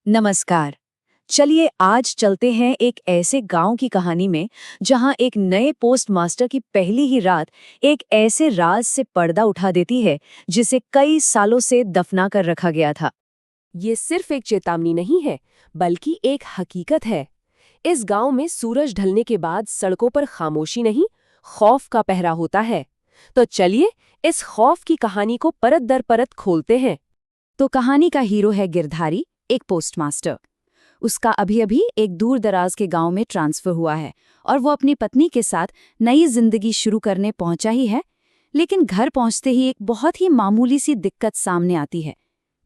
नमस्कार। चलिए आज चलते हैं एक ऐसे गांव की कहानी में जहां एक नए पोस्टमास्टर की पहली ही रात एक ऐसे राज से पर्दा उठा देती है जिसे कई सालों से दफना कर रखा गया था। ये सिर्फ एक चेतावनी नहीं है, बल्कि एक हकीकत है। इस गांव में सूरज ढलने के बाद सड़कों पर खामोशी नहीं, खौफ का पहरा होता है। तो चलिए इस खौफ की कहानी को परत दर परत खोलते हैं। तो कहानी का हीरो है गिरधारी, एक पोस्टमास्टर। उसका अभी अभी एक दूर दराज के गांव में ट्रांसफर हुआ है और वो अपनी पत्नी के साथ नई जिंदगी शुरू करने पहुंचा ही है। लेकिन घर पहुंचते ही एक बहुत ही मामूली सी दिक्कत सामने आती है।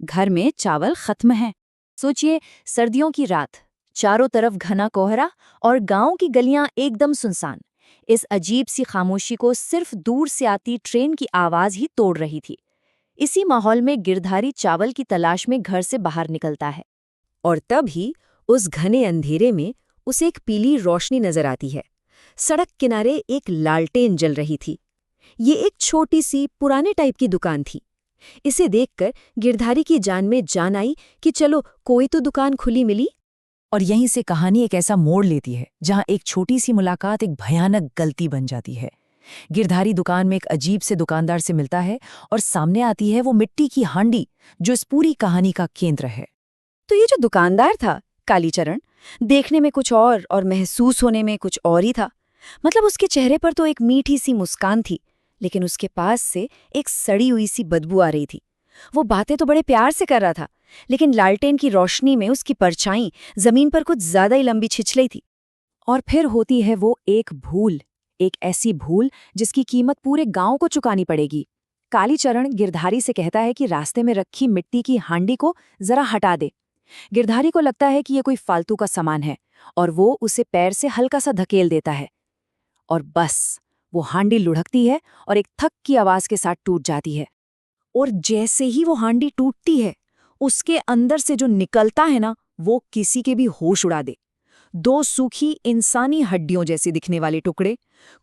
घर में चावल खत्म है। सोचिए, सर्दियों की रात, चारों तरफ घना कोहरा और गांव की गलियां एकदम सुनसान। इस अजीब सी खामोशी को सिर्फ दूर से आती ट्रेन की आवाज ही तोड़ रही थी। इसी माहौल में गिरधारी चावल की तलाश में घर से बाहर निकलता है और तभी उस घने अंधेरे में उसे एक पीली रोशनी नजर आती है। सड़क किनारे एक लालटेन जल रही थी। ये एक छोटी सी पुराने टाइप की दुकान थी। इसे देखकर गिरधारी की जान में जान आई कि चलो कोई तो दुकान खुली मिली। और यहीं से कहानी एक ऐसा मोड़ लेती है जहां एक छोटी सी मुलाकात एक भयानक गलती बन जाती है। गिरधारी दुकान में एक अजीब से दुकानदार से मिलता है और सामने आती है वो मिट्टी की हांडी जो इस पूरी कहानी का केंद्र है। तो ये जो दुकानदार था, कालीचरण, देखने में कुछ और महसूस होने में कुछ और ही था। मतलब उसके चेहरे पर तो एक मीठी सी मुस्कान थी, लेकिन उसके पास से एक सड़ी हुई सी बदबू आ रही थी। वो बातें तो बड़े प्यार से कर रहा था, लेकिन लालटेन की रोशनी में उसकी परछाई जमीन पर कुछ ज्यादा ही लंबी छिछली थी। और फिर होती है वो एक भूल, एक ऐसी भूल जिसकी कीमत पूरे गांव को चुकानी पड़ेगी। कालीचरण गिरधारी से कहता है कि रास्ते में रखी मिट्टी की हांडी को जरा हटा दे। गिरधारी को लगता है कि ये कोई फालतू का सामान है और वो उसे पैर से हल्का सा धकेल देता है। और बस वो हांडी लुढ़कती है और एक थक की आवाज के साथ टूट जाती है। और जैसे ही वो हांडी टूटती है, उसके अंदर से जो निकलता है ना, वो किसी के भी होश उड़ा दे। दो सूखी इंसानी हड्डियों जैसे दिखने वाले टुकड़े,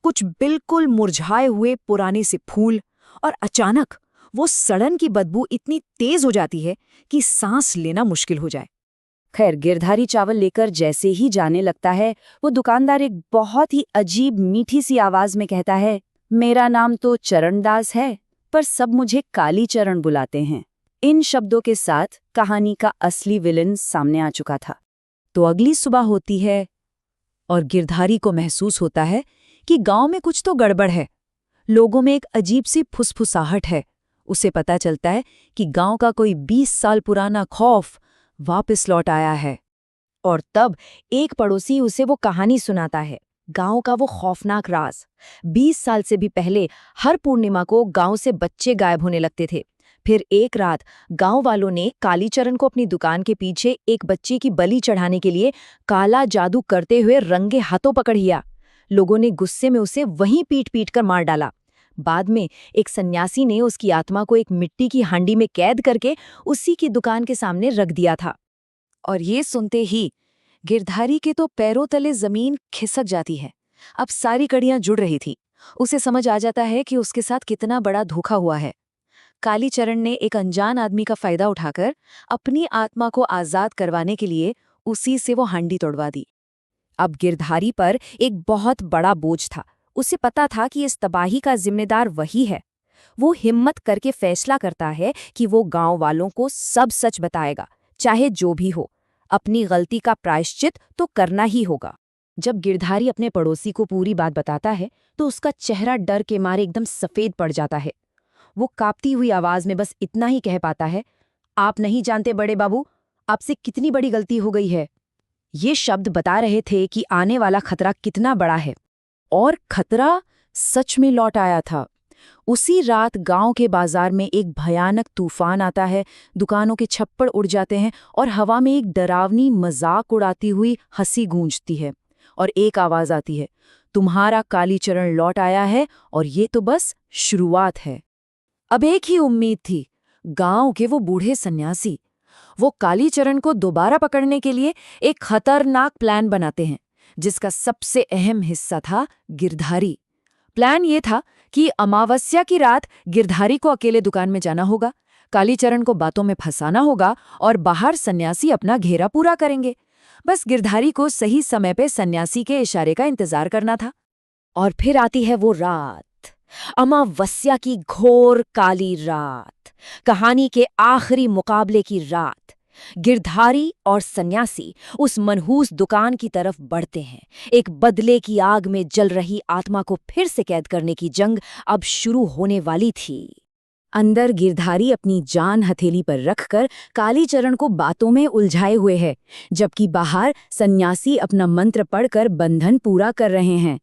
कुछ बिल्कुल मुरझाए हुए पुराने से फूल, और अचानक वो सड़न की बदबू इतनी तेज हो जाती है कि सांस लेना मुश्किल हो जाए। खैर, गिरधारी चावल लेकर जैसे ही जाने लगता है, वो दुकानदार एक बहुत ही अजीब मीठी सी आवाज में कहता है, मेरा नाम तो चरणदास है, पर सब मुझे कालीचरण बुलाते हैं। इन शब्दों के साथ कहानी का असली विलन सामने आ चुका था। तो अगली सुबह होती है और गिरधारी को महसूस होता है कि गांव में कुछ तो गड़बड़ है। लोगों में एक अजीब सी फुसफुसाहट है। उसे पता चलता है कि गांव का कोई 20 साल पुराना खौफ वापस लौट आया है। और तब एक पड़ोसी उसे वो कहानी सुनाता है, गांव का वो खौफनाक राज। 20 साल से भी पहले हर पूर्णिमा को गांव से बच्चे गायब होने लगते थे। फिर एक रात गांव वालों ने कालीचरण को अपनी दुकान के पीछे एक बच्चे की बलि चढ़ाने के लिए काला जादू करते हुए रंगे हाथों पकड़ लिया। लोगों ने गुस्से में उसे वहीं पीट पीट कर मार डाला। बाद में एक सन्यासी ने उसकी आत्मा को एक मिट्टी की हांडी में कैद करके उसी की दुकान के सामने रख दिया था। और ये सुनते ही गिरधारी के तो पैरों तले जमीन खिसक जाती है। अब सारी कड़ियां जुड़ रही थी। उसे समझ आ जाता है कि उसके साथ कितना बड़ा धोखा हुआ है। कालीचरण ने एक अनजान आदमी का फायदा उठाकर अपनी आत्मा को आजाद करवाने के लिए उसी से वो हांडी तोड़वा दी। अब गिरधारी पर एक बहुत बड़ा बोझ था। उसे पता था कि इस तबाही का जिम्मेदार वही है। वो हिम्मत करके फैसला करता है कि वो गांव वालों को सब सच बताएगा, चाहे जो भी हो। अपनी गलती का प्रायश्चित तो करना ही होगा। जब गिरधारी अपने पड़ोसी को पूरी बात बताता है तो उसका चेहरा डर के मारे एकदम सफेद पड़ जाता है। वो कांपती हुई आवाज में बस इतना ही कह पाता है, आप नहीं जानते बड़े बाबू, आपसे कितनी बड़ी गलती हो गई है। ये शब्द बता रहे थे कि आने वाला खतरा कितना बड़ा है। और खतरा सच में लौट आया था। उसी रात गांव के बाजार में एक भयानक तूफान आता है। दुकानों के छप्पड़ उड़ जाते हैं और हवा में एक डरावनी मजाक उड़ाती हुई हंसी गूंजती है। और एक आवाज आती है, तुम्हारा कालीचरण लौट आया है और ये तो बस शुरुआत है। अब एक ही उम्मीद थी, गांव के वो बूढ़े सन्यासी। वो कालीचरण को दोबारा पकड़ने के लिए एक खतरनाक प्लान बनाते हैं, जिसका सबसे अहम हिस्सा था गिरधारी। प्लान ये था कि अमावस्या की रात गिरधारी को अकेले दुकान में जाना होगा। कालीचरण को बातों में फंसाना होगा और बाहर सन्यासी अपना घेरा पूरा करेंगे। बस गिरधारी को सही समय पे सन्यासी के इशारे का इंतजार करना था। और फिर आती है वो रात, अमावस्या की घोर काली रात, कहानी के आखिरी मुकाबले की रात। गिरधारी और सन्यासी उस मनहूस दुकान की तरफ बढ़ते हैं। एक बदले की आग में जल रही आत्मा को फिर से कैद करने की जंग अब शुरू होने वाली थी। अंदर गिरधारी अपनी जान हथेली पर रखकर कालीचरण को बातों में उलझाए हुए है, जबकि बाहर सन्यासी अपना मंत्र पढ़कर बंधन पूरा कर रहे हैं।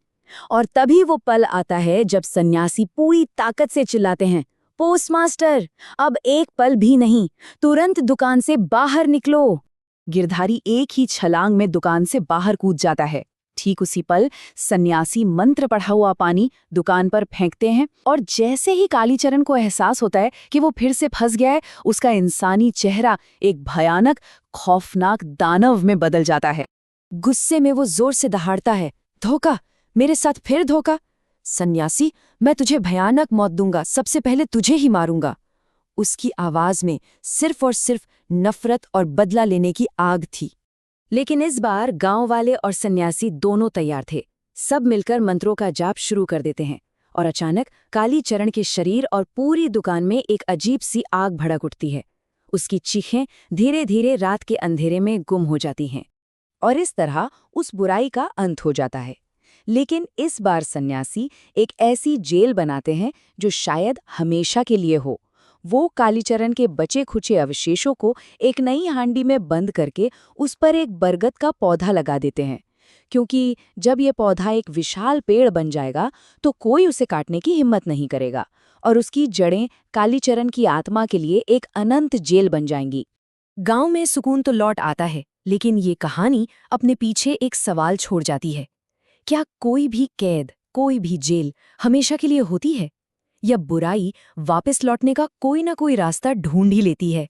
और तभी वो पल आता है जब सन्यासी पूरी ताकत से चिल्लाते हैं, पोस्टमास्टर, अब एक पल भी नहीं, तुरंत दुकान से बाहर निकलो। गिरधारी एक ही छलांग में दुकान से बाहर कूद जाता है। ठीक उसी पल सन्यासी मंत्र पढ़ा हुआ पानी दुकान पर फेंकते हैं और जैसे ही कालीचरण को एहसास होता है कि वो फिर से फंस गया है, उसका इंसानी चेहरा एक भयानक खौफनाक दानव में बदल जाता है। गुस्से में वो जोर से दहाड़ता है, धोखा, मेरे साथ फिर धोखा। सन्यासी, मैं तुझे भयानक मौत दूंगा, सबसे पहले तुझे ही मारूंगा। उसकी आवाज में सिर्फ और सिर्फ नफरत और बदला लेने की आग थी। लेकिन इस बार गांव वाले और सन्यासी दोनों तैयार थे। सब मिलकर मंत्रों का जाप शुरू कर देते हैं और अचानक कालीचरण के शरीर और पूरी दुकान में एक अजीब सी आग भड़क उठती है। उसकी चीखें धीरे धीरे रात के अंधेरे में गुम हो जाती हैं और इस तरह उस बुराई का अंत हो जाता है। लेकिन इस बार सन्यासी एक ऐसी जेल बनाते हैं जो शायद हमेशा के लिए हो। वो कालीचरण के बचे खुचे अवशेषों को एक नई हांडी में बंद करके उस पर एक बरगद का पौधा लगा देते हैं, क्योंकि जब ये पौधा एक विशाल पेड़ बन जाएगा तो कोई उसे काटने की हिम्मत नहीं करेगा और उसकी जड़ें कालीचरण की आत्मा के लिए एक अनंत जेल बन जाएंगी। गांव में सुकून तो लौट आता है, लेकिन ये कहानी अपने पीछे एक सवाल छोड़ जाती है। क्या कोई भी कैद, कोई भी जेल हमेशा के लिए होती है, या बुराई वापस लौटने का कोई ना कोई रास्ता ढूंढ ही लेती है?